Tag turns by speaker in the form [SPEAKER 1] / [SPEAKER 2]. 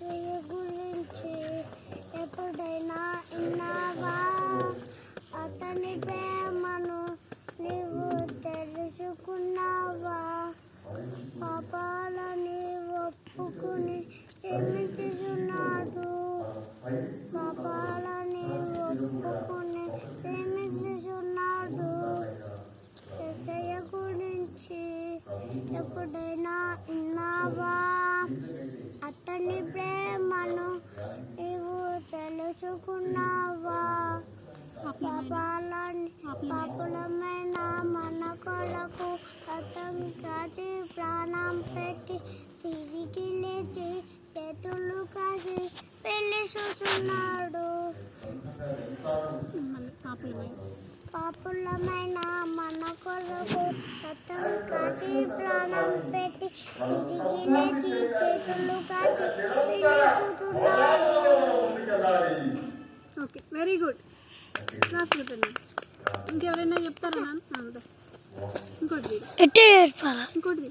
[SPEAKER 1] యేసయ్య గురించి ఎప్పుడైనా విన్నావా? అతని ప్రేమను నీవు తెలుసుకున్నావా? పాపాలని ఒప్పుకుని క్షమించుచున్నాడు. పాపాలని ఒప్పుకుని క్షమించుచున్నాడు. యేసయ్య గురించి ఎప్పుడైనా విన్నావా? అతని ప్రేమను నీవు తెలుసుకున్నావా? పాపులమైన మన కొరకు అతను కాచి ప్రాణం పెట్టి తిరిగి లేచి చేతులు కాసి పెళ్లి చూస్తున్నాడు. పాపులమైన మన కొరకు అతను కాచి ప్రాణం పెట్టి తిరిగి లేచి చేతులు కాచి పెళ్లి చూస్తున్నాడు.
[SPEAKER 2] Okay, very good. ఇంకెవరైనా చెప్తారా? ఇంకోటి ఇంకోటి